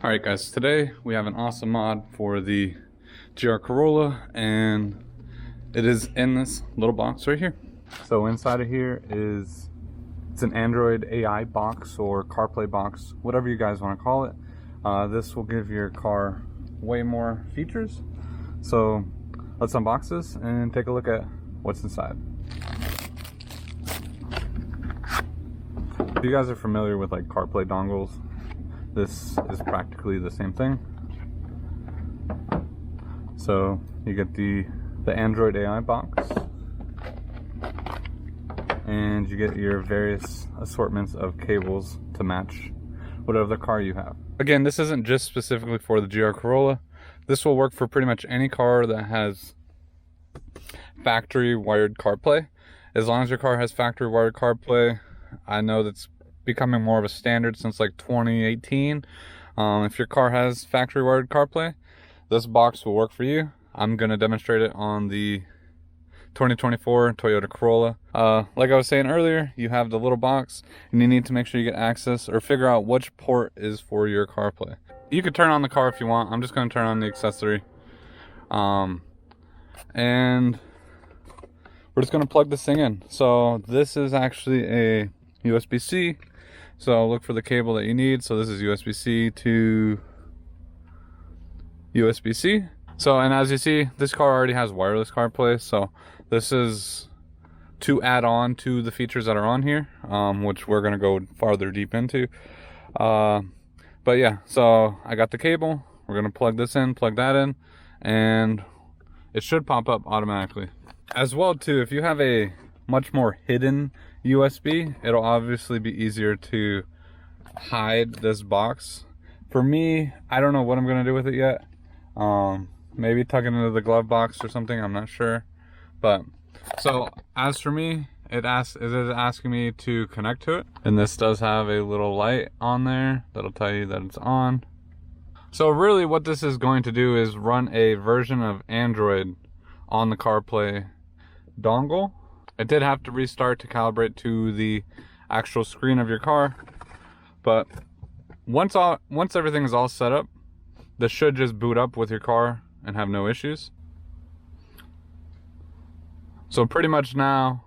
Alright guys, today we have an awesome mod for the GR Corolla, and it is in this little box right here. So inside of here it's an Android AI box or CarPlay box, whatever you guys want to call it. This will give your car way more features. So let's unbox this and take a look at what's inside. If you guys are familiar with like CarPlay dongles, this is practically the same thing. So you get the Android AI box, and you get your various assortments of cables to match whatever the car you have. Again, this isn't just specifically for the GR Corolla. This will work for pretty much any car that has factory wired CarPlay. As long as your car has factory wired CarPlay, I know that's becoming more of a standard since like 2018. If your car has factory wired CarPlay, this box will work for you. I'm gonna demonstrate it on the 2024 Toyota Corolla. Like I was saying earlier, you have the little box and you need to make sure you get access or figure out which port is for your CarPlay. You could turn on the car if you want. I'm just gonna turn on the accessory. And we're just gonna plug this thing in. So this is actually a USB-C. So look for the cable that you need. So this is USB-C to USB-C. So, and as you see, this car already has wireless CarPlay. So this is to add on to the features that are on here, which we're gonna go farther deep into. But yeah, so I got the cable. We're gonna plug this in, plug that in, and it should pop up automatically. As well too, if you have a much more hidden USB, it'll obviously be easier to hide this box. For me, I don't know what I'm gonna do with it yet. Maybe tuck it into the glove box or something, I'm not sure. But so as for me, it is asking me to connect to it, and this does have a little light on there that'll tell you that it's on. So really what this is going to do is run a version of Android on the CarPlay dongle. It did have to restart to calibrate to the actual screen of your car, but once everything is all set up, this should just boot up with your car and have no issues. So pretty much now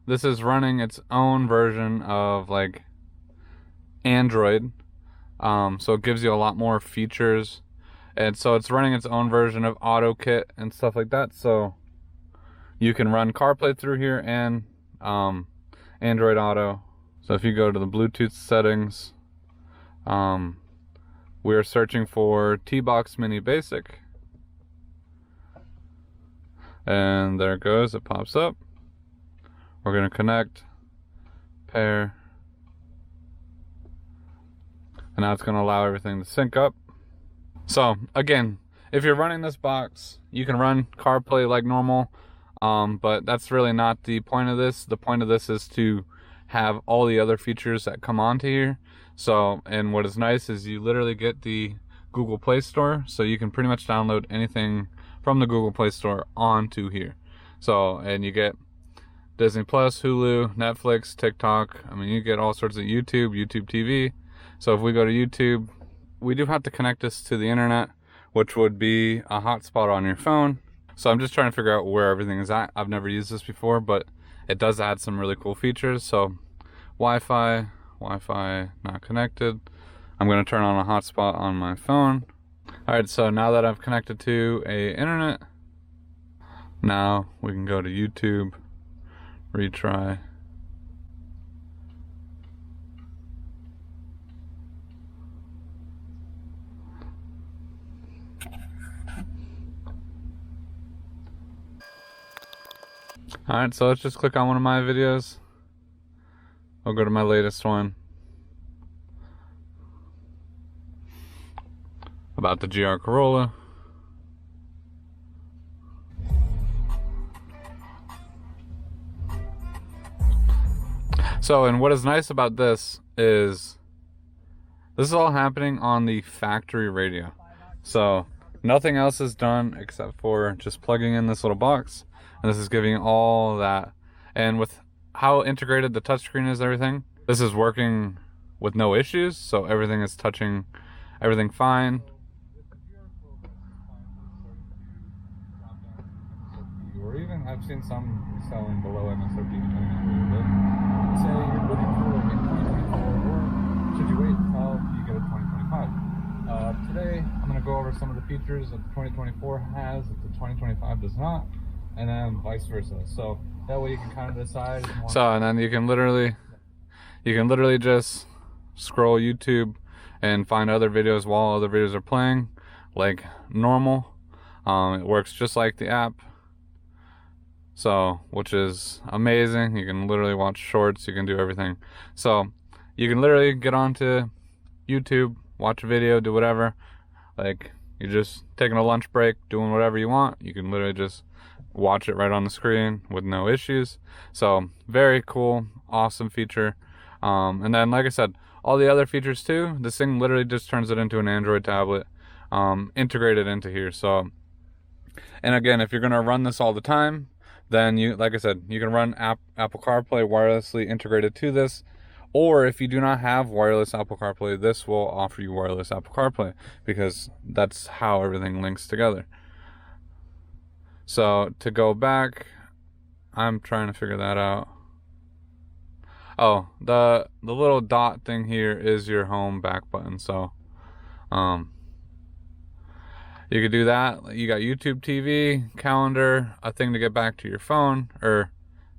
this is running its own version of like Android, so it gives you a lot more features, and so it's running its own version of AutoKit and stuff like that. So you can run CarPlay through here and Android Auto. So if you go to the Bluetooth settings, we're searching for T-Box Mini Basic. And there it goes, it pops up. We're gonna connect, pair, and now it's gonna allow everything to sync up. So again, if you're running this box, you can run CarPlay like normal. But that's really not the point of this. The point of this is to have all the other features that come onto here. So, and what is nice is you literally get the Google Play Store, so you can pretty much download anything from the Google Play Store onto here. So, and you get Disney Plus, Hulu, Netflix, TikTok. I mean, you get all sorts of YouTube TV. So if we go to YouTube, we do have to connect this to the internet, which would be a hotspot on your phone. So I'm just trying to figure out where everything is at. I've never used this before, but it does add some really cool features. So Wi-Fi not connected. I'm gonna turn on a hotspot on my phone. All right, so now that I've connected to a internet, now we can go to YouTube, retry. Alright, so let's just click on one of my videos. I'll go to my latest one about the GR Corolla. So, and what is nice about this is all happening on the factory radio. So nothing else is done except for just plugging in this little box. And this is giving all that. And with how integrated the touchscreen is, everything, this is working with no issues. So everything is touching everything fine. Or even I've seen some selling below MSRP depending on where you live. Say you're looking for a 2024, or should you wait until you get a 2025? Today I'm going to go over some of the features that the 2024 has that the 2025 does not, and then vice versa. So that way you can kind of decide. And then you can literally just scroll YouTube and find other videos while other videos are playing, like normal. It works just like the app. So, which is amazing. You can literally watch shorts, you can do everything. So, you can literally get onto YouTube, watch a video, do whatever. Like, you're just taking a lunch break, doing whatever you want. You can literally just watch it right on the screen with no issues. So, very cool, awesome feature. And then, like I said, all the other features too, this thing literally just turns it into an Android tablet, integrated into here. So, and again, if you're going to run this all the time, then you, like I said, you can run Apple CarPlay wirelessly integrated to this. Or if you do not have wireless Apple CarPlay, this will offer you wireless Apple CarPlay, because that's how everything links together. So to go back, I'm trying to figure that out. Oh, the little dot thing here is your home back button. So you could do that. You got YouTube TV, calendar, a thing to get back to your phone or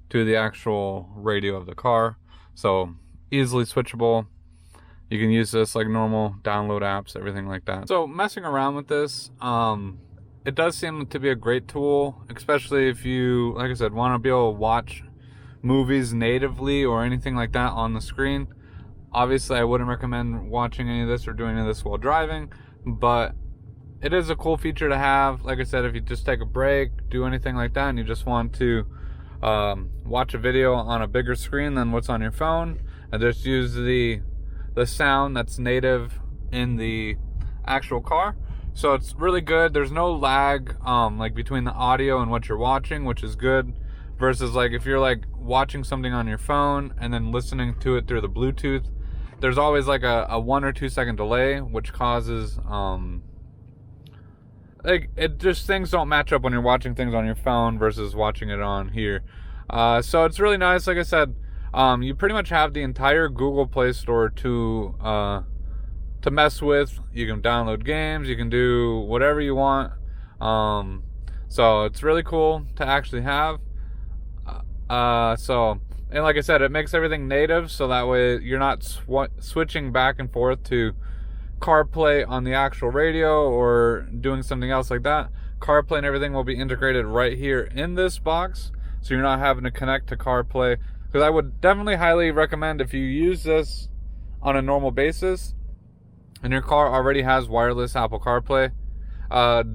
to the actual radio of the car. So easily switchable. You can use this like normal, download apps, everything like that. So messing around with this, it does seem to be a great tool, especially if you, like I said, want to be able to watch movies natively or anything like that on the screen. Obviously, I wouldn't recommend watching any of this or doing any of this while driving, but it is a cool feature to have. Like I said, if you just take a break, do anything like that, and you just want to watch a video on a bigger screen than what's on your phone, and just use the sound that's native in the actual car. So it's really good. There's no lag like between the audio and what you're watching, which is good, versus like if you're like watching something on your phone and then listening to it through the Bluetooth, there's always like a 1 or 2 second delay, which causes like it just, things don't match up when you're watching things on your phone versus watching it on here. So it's really nice. Like I said, you pretty much have the entire Google Play Store to mess with. You can download games, you can do whatever you want. So it's really cool to actually have. And like I said, it makes everything native, so that way you're not switching back and forth to CarPlay on the actual radio or doing something else like that. CarPlay and everything will be integrated right here in this box, so you're not having to connect to CarPlay. Because I would definitely highly recommend, if you use this on a normal basis and your car already has wireless Apple CarPlay,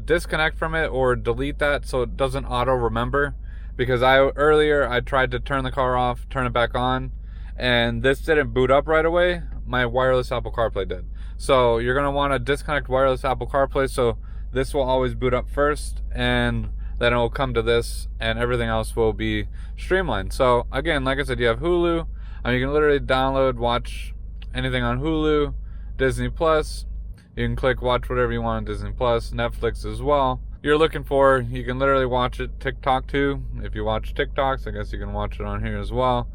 disconnect from it or delete that so it doesn't auto remember. Because earlier I tried to turn the car off, turn it back on, and this didn't boot up right away. My wireless Apple CarPlay did. So you're going to want to disconnect wireless Apple CarPlay, so this will always boot up first, and then it will come to this, and everything else will be streamlined. So again, like I said, you have Hulu. You can literally download, watch anything on Hulu, Disney Plus. You can click watch whatever you want on Disney Plus, Netflix as well. You're looking for, you can literally watch it. TikTok too. If you watch TikToks, I guess you can watch it on here as well.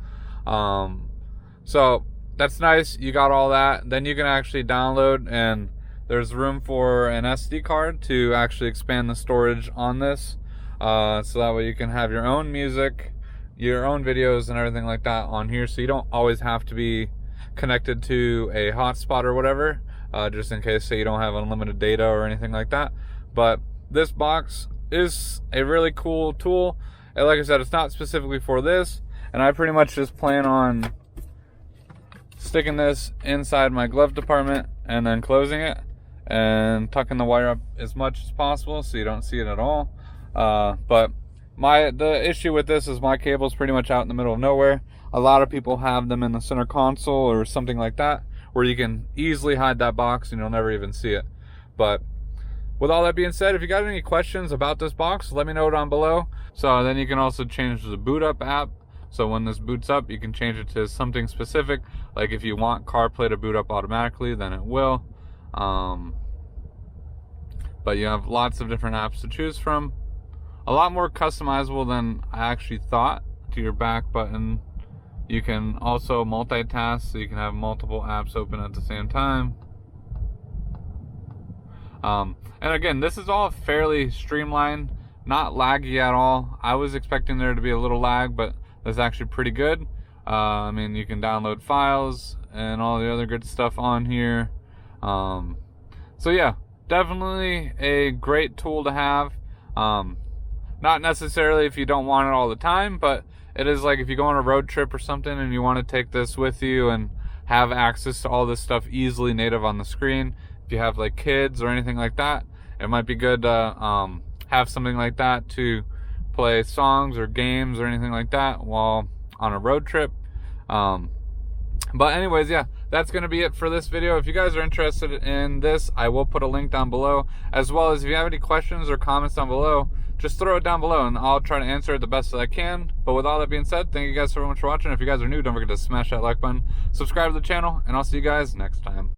So that's nice. You got all that. Then you can actually download, and there's room for an SD card to actually expand the storage on this. So that way you can have your own music, your own videos and everything like that on here. So you don't always have to be connected to a hotspot or whatever, just in case, say, you don't have unlimited data or anything like that. But this box is a really cool tool. And like I said, it's not specifically for this. And I pretty much just plan on sticking this inside my glove compartment and then closing it and tucking the wire up as much as possible so you don't see it at all. But the issue with this is my cable's pretty much out in the middle of nowhere. A lot of people have them in the center console or something like that, where you can easily hide that box and you'll never even see it. But with all that being said, if you got any questions about this box, let me know down below. So then you can also change the boot up app. So when this boots up, you can change it to something specific. Like if you want CarPlay to boot up automatically, then it will. But you have lots of different apps to choose from. A lot more customizable than I actually thought to your back button. You can also multitask, so you can have multiple apps open at the same time. And again, this is all fairly streamlined, not laggy at all. I was expecting there to be a little lag, but that's actually pretty good. I mean, you can download files and all the other good stuff on here. So yeah, definitely a great tool to have. Not necessarily if you don't want it all the time, but it is like if you go on a road trip or something and you want to take this with you and have access to all this stuff easily native on the screen. If you have like kids or anything like that, it might be good to have something like that to play songs or games or anything like that while on a road trip. But anyways, yeah, that's going to be it for this video. If you guys are interested in this, I will put a link down below, as well as if you have any questions or comments down below, just throw it down below and I'll try to answer it the best that I can. But with all that being said, thank you guys so much for watching. If you guys are new, don't forget to smash that like button, subscribe to the channel, and I'll see you guys next time.